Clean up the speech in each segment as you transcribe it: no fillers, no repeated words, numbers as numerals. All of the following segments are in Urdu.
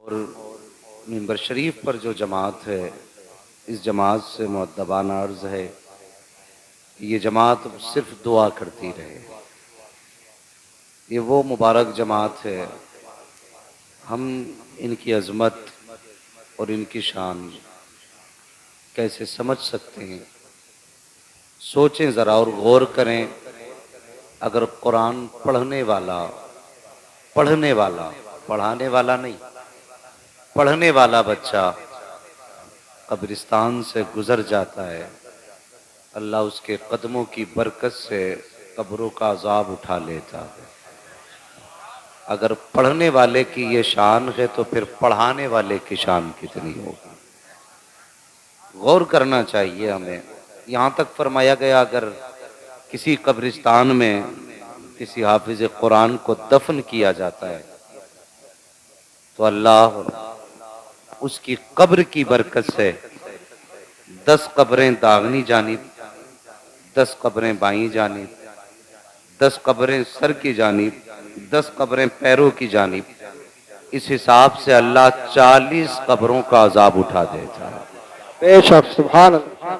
اور منبر شریف پر جو جماعت ہے، اس جماعت سے مؤدبانہ عرض ہے کہ یہ جماعت صرف دعا کرتی رہے۔ یہ وہ مبارک جماعت ہے، ہم ان کی عظمت اور ان کی شان کیسے سمجھ سکتے ہیں؟ سوچیں ذرا اور غور کریں۔ اگر قرآن پڑھنے والا پڑھانے والا نہیں، پڑھنے والا بچہ قبرستان سے گزر جاتا ہے، اللہ اس کے قدموں کی برکت سے قبروں کا عذاب اٹھا لیتا ہے۔ اگر پڑھنے والے کی یہ شان ہے تو پھر پڑھانے والے کی شان کتنی ہوگی؟ غور کرنا چاہیے ہمیں۔ یہاں تک فرمایا گیا اگر کسی قبرستان میں کسی حافظ قرآن کو دفن کیا جاتا ہے تو اللہ اس کی قبر کی برکت سے 10 قبریں داغنی جانب، 10 قبریں بائیں جانب، 10 قبریں سر کی جانب، 10 قبریں پیروں کی جانب، اس حساب سے اللہ 40 قبروں کا عذاب اٹھا دیتا ہے۔ بے شک، سبحان اللہ۔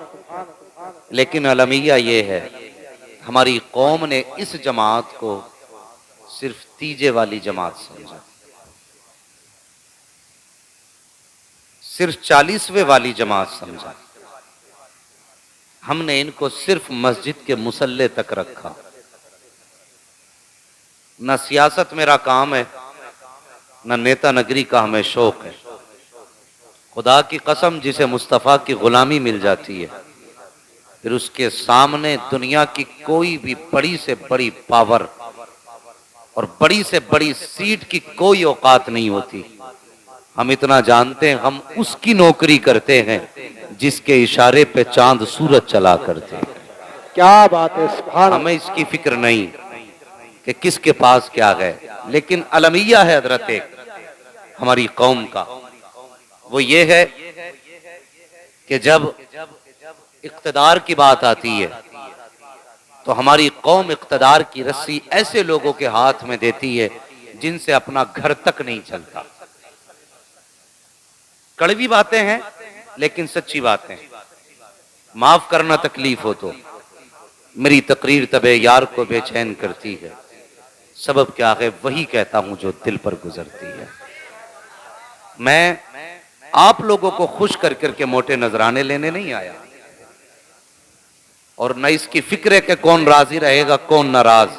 لیکن المیہ یہ ہے، ہماری قوم نے اس جماعت کو صرف تیجے والی جماعت سمجھا، صرف 40ویں والی جماعت سمجھا۔ ہم نے ان کو صرف مسجد کے مصلے تک رکھا۔ نہ سیاست میرا کام ہے، نہ نیتا نگری کا ہمیں شوق ہے۔ خدا کی قسم، جسے مصطفیٰ کی غلامی مل جاتی ہے پھر اس کے سامنے دنیا کی کوئی بھی بڑی سے بڑی پاور اور بڑی سے بڑی سیٹ کی کوئی اوقات نہیں ہوتی۔ ہم اتنا جانتے ہیں، ہم اس کی نوکری کرتے ہیں جس کے اشارے پہ چاند سورج چلا کرتے ہیں۔ کیا بات ہے، سبحان اللہ۔ ہمیں اس کی فکر نہیں کہ کس کے پاس کیا ہے، لیکن المیہ ہے حضرت ایک ہماری قوم کا، وہ یہ ہے کہ جب اقتدار کی بات آتی ہے تو ہماری قوم اقتدار کی رسی ایسے لوگوں کے ہاتھ میں دیتی ہے جن سے اپنا گھر تک نہیں چلتا۔ کڑوی باتیں ہیں لیکن سچی باتیں، معاف کرنا تکلیف ہو تو۔ میری تقریر طبع یار کو بے چین کرتی ہے، سبب کیا ہے وہی کہتا ہوں جو دل پر گزرتی ہے۔ میں آپ لوگوں کو خوش کر کر کے موٹے نذرانے لینے نہیں آیا، اور نہ اس کی فکر ہے کہ کون راضی رہے گا کون ناراض۔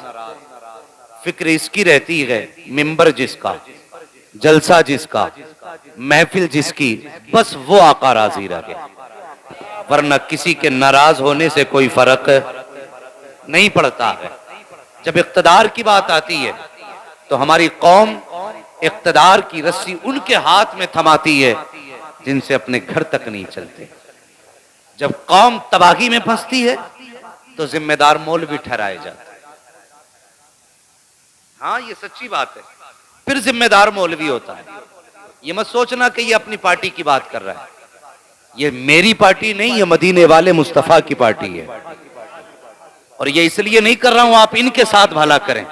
فکر اس کی رہتی ہے منبر جس کا، جلسہ جس کا، محفل جس کی، بس وہ آقا راضی رہے، ورنہ کسی کے ناراض ہونے سے کوئی فرق نہیں پڑتا ہے۔ جب اقتدار کی بات آتی ہے تو ہماری قوم اقتدار کی رسی ان کے ہاتھ میں تھماتی ہے جن سے اپنے گھر تک نہیں چلتے۔ جب قوم تباہی میں پھنستی ہے تو ذمہ دار مولوی ٹھہرائے جاتے ہیں۔ ہاں، یہ سچی بات ہے، پھر ذمہ دار مولوی ہوتا ہے۔ یہ مت سوچنا کہ یہ اپنی پارٹی کی بات کر رہا ہے، یہ میری پارٹی نہیں، یہ مدینے والے مصطفیٰ کی پارٹی ہے، اور یہ اس لیے نہیں کر رہا ہوں آپ ان کے ساتھ بھلا کریں،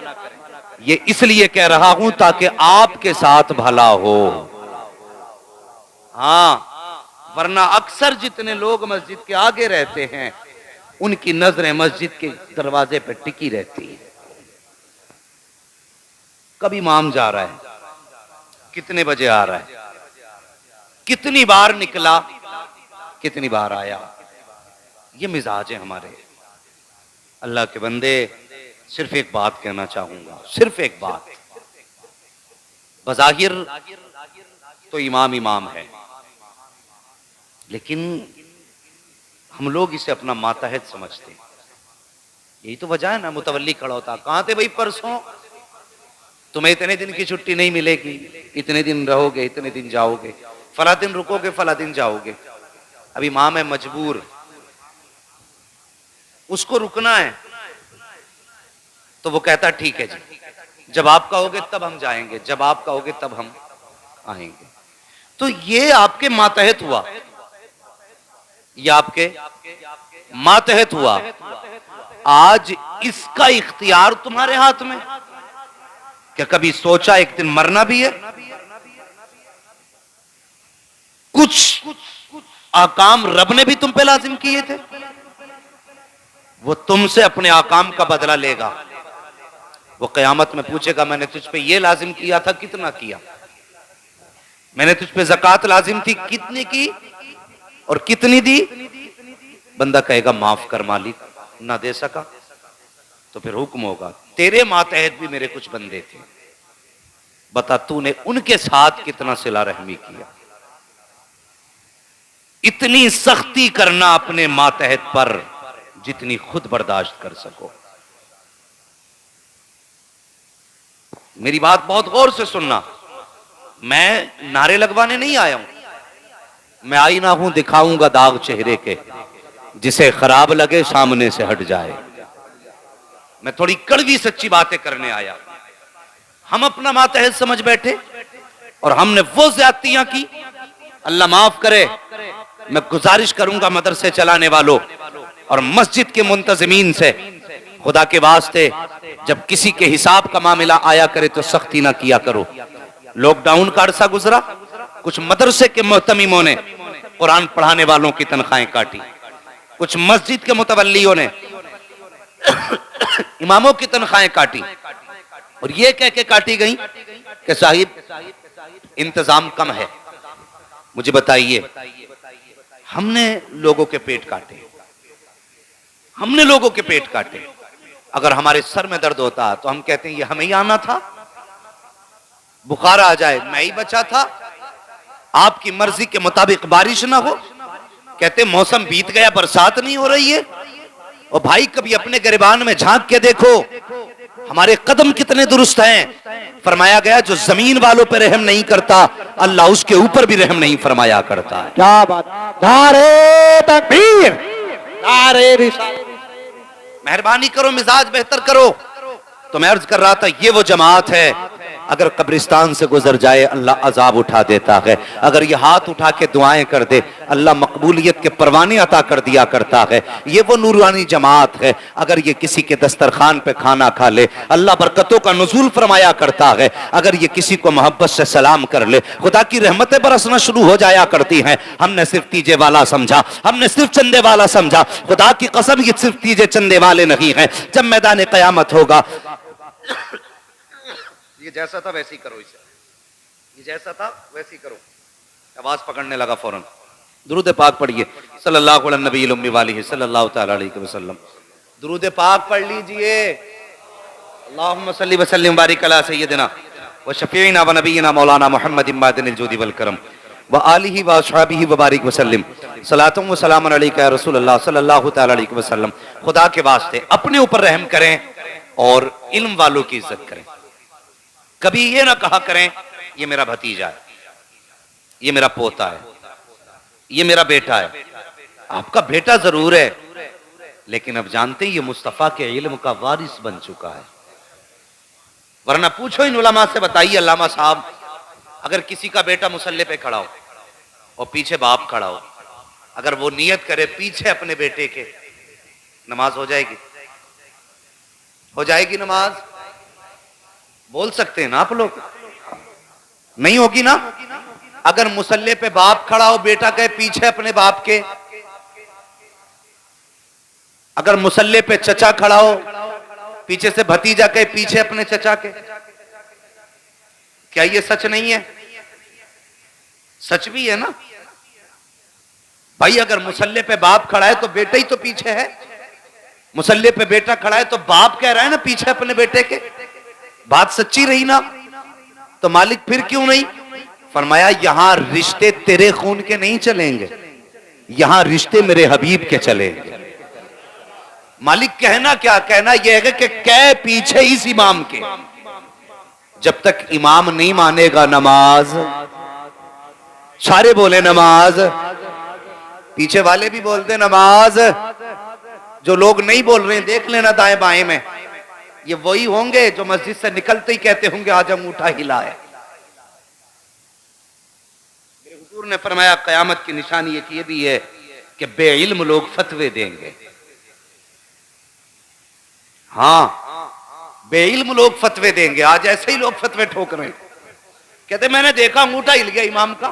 یہ اس لیے کہہ رہا ہوں تاکہ آپ کے ساتھ بھلا ہو۔ ہاں، ورنہ اکثر جتنے لوگ مسجد کے آگے رہتے ہیں ان کی نظریں مسجد کے دروازے پہ ٹکی رہتی ہیں۔ کب امام جا رہا ہے، کتنے بجے آ رہا ہے، کتنی بار نکلا، کتنی بار آیا، یہ مزاج ہے ہمارے۔ اللہ کے بندے، صرف ایک بات کہنا چاہوں گا، صرف ایک بات۔ بظاہر تو امام ہے، لیکن ہم لوگ اسے اپنا ماتحت سمجھتے ہیں۔ یہی تو وجہ ہے نا، متولی کھڑا ہوتا، کہاں تھے بھائی پرسوں؟ تمہیں اتنے دن کی چھٹی نہیں ملے گی، اتنے دن رہو گے، اتنے دن جاؤ گے، فلاں دن رکو گے، فلاں دن جاؤ گے۔ اب امام ہے مجبور، اس کو رکنا ہے تو وہ کہتا ٹھیک ہے جی، جب آپ کہو گے تب ہم جائیں گے، جب آپ کہو گے تب ہم آئیں گے۔ تو یہ آپ کے ماتحت ہوا، یہ آپ کے ماتحت ہوا۔ آج اس کا اختیار تمہارے ہاتھ میں۔ کیا کبھی سوچا ایک دن مرنا بھی ہے؟ کچھ آکام رب نے بھی تم پہ لازم کیے تھے، وہ تم سے اپنے آکام کا بدلہ لے گا. وہ قیامت میں پوچھے گا میں نے تجھ پہ یہ لازم کیا تھا کتنا کیا، میں نے تجھ پہ زکوٰۃ لازم تھی کتنی کی اور کتنی دی. بندہ کہے گا معاف کر مالک، نہ دے سکا. تو پھر حکم ہوگا تیرے ماتحت بھی میرے کچھ بندے تھے، بتا تو نے ان کے ساتھ کتنا صلہ رحمی کیا. اتنی سختی کرنا اپنے ماتحت پر جتنی خود برداشت کر سکو. میری بات بہت غور سے سننا، میں نعرے لگوانے نہیں آیا ہوں. میں آئینہ ہوں دکھاؤں گا داغ چہرے کے، جسے خراب لگے سامنے سے ہٹ جائے. میں تھوڑی کڑوی سچی باتیں کرنے آیا. ہم اپنا ماتحت سمجھ بیٹھے اور ہم نے وہ زیادتیاں کی. اللہ معاف کرے، میں گزارش کروں گا مدرسے چلانے والوں اور مسجد کے منتظمین سے، خدا کے واسطے جب کسی کے حساب کا معاملہ آیا کرے تو سختی نہ کیا کرو. لاک ڈاؤن کا عرصہ گزرا، کچھ مدرسے کے محتمموں نے قرآن پڑھانے والوں کی تنخواہیں کاٹی، کچھ مسجد کے متولیوں نے اماموں کی تنخواہیں کاٹی، اور یہ کہہ کے کاٹی گئی کہ صاحب انتظام کم ہے. مجھے بتائیے، ہم نے لوگوں کے پیٹ کاٹے، ہم نے لوگوں کے پیٹ کاٹے. اگر ہمارے سر میں درد ہوتا تو ہم کہتے ہیں یہ ہمیں ہی آنا تھا. بخار آ جائے میں ہی بچا تھا. آپ کی مرضی کے مطابق بارش نہ ہو، کہتے موسم بیت گیا برسات نہیں ہو رہی ہے. اور بھائی کبھی اپنے گریبان میں جھانک کے دیکھو ہمارے قدم کتنے درست ہیں. فرمایا گیا جو زمین والوں پہ رحم نہیں کرتا اللہ اس کے اوپر بھی رحم نہیں فرمایا کرتا ہے. کیا بات، نعرے تکبیر، نعرے رسالت. مہربانی کرو مزاج بہتر کرو. تو میں عرض کر رہا تھا یہ وہ جماعت ہے اگر قبرستان سے گزر جائے اللہ عذاب اٹھا دیتا ہے. اگر یہ ہاتھ اٹھا کے دعائیں کر دے اللہ مقبولیت کے پروانے عطا کر دیا کرتا ہے. یہ وہ نورانی جماعت ہے اگر یہ کسی کے دسترخوان پہ کھانا کھا لے اللہ برکتوں کا نزول فرمایا کرتا ہے. اگر یہ کسی کو محبت سے سلام کر لے خدا کی رحمتیں برسنا شروع ہو جایا کرتی ہیں. ہم نے صرف تیجے والا سمجھا، ہم نے صرف چندے والا سمجھا. خدا کی قسم یہ صرف تیجے چندے والے نہیں ہیں. جب میدان قیامت ہوگا یہ جیسا تھا ویسی کرو، اسے یہ جیسا تھا ویسی کرو. آواز پکڑنے لگا فوراً. درود پاک پڑھیے صلی اللہ علیہ نبی الامی والہ صلی اللہ تعالی علیہ وسلم. درود پاک پڑھ لیجئے. اللہم صلی وسلم بارک علی سیدنا و شفیعنا و نبینا مولانا محمد معدن الجود والکرم و آلہ و اصحابہ وبارک وسلم. صلاۃ و سلام علیکہ یا رسول اللہ صلی اللہ تعالی علیہ وسلم. خدا کے واسطے اپنے اوپر رحم کریں اور علم والوں کی عزت کریں. کبھی یہ نہ کہا کریں یہ میرا بھتیجا ہے، یہ میرا پوتا ہے، یہ میرا بیٹا ہے. آپ کا بیٹا ضرور ہے لیکن اب جانتے ہیں یہ مصطفیٰ کے علم کا وارث بن چکا ہے. ورنہ پوچھو ان علماء سے، بتائیے علامہ صاحب اگر کسی کا بیٹا مصلی پہ کھڑا ہو اور پیچھے باپ کھڑا ہو، اگر وہ نیت کرے پیچھے اپنے بیٹے کے، نماز ہو جائے گی؟ ہو جائے گی نماز؟ بول سکتے ہیں نا آپ لوگ؟ نہیں ہوگی نا. اگر مصلی پہ باپ کھڑا ہو بیٹا کہے پیچھے اپنے باپ کے، اگر مصلی پہ چچا کھڑا ہو پیچھے سے بھتیجا کہے پیچھے اپنے چچا کے، کیا یہ سچ نہیں ہے؟ سچ بھی ہے نا بھائی. اگر مصلی پہ باپ کھڑا ہے تو بیٹا ہی تو پیچھے ہے. مصلی پہ بیٹا کھڑا ہے تو باپ کہہ رہا ہے نا پیچھے اپنے بیٹے کے. بات سچی رہی نا؟ تو مالک پھر کیوں نہیں؟ فرمایا یہاں رشتے تیرے خون کے نہیں چلیں گے، یہاں رشتے میرے حبیب کے چلیں گے. مالک کہنا کیا؟ کہنا یہ ہے کہ پیچھے اس امام کے. جب تک امام نہیں مانے گا نماز، سارے بولے نماز، پیچھے والے بھی بولتے نماز. جو لوگ نہیں بول رہے ہیں دیکھ لینا دائیں بائیں میں، یہ وہی ہوں گے جو مسجد سے نکلتے ہی کہتے ہوں گے آج انگوٹھا ہلائے. میرے حضور نے فرمایا قیامت کی نشانی ایک یہ بھی ہے کہ بے علم لوگ فتوے دیں گے. ہاں بے علم لوگ فتوے دیں گے. آج ایسے ہی لوگ فتوے ٹھوک رہے ہیں، کہتے میں نے دیکھا انگوٹھا ہل گیا امام کا.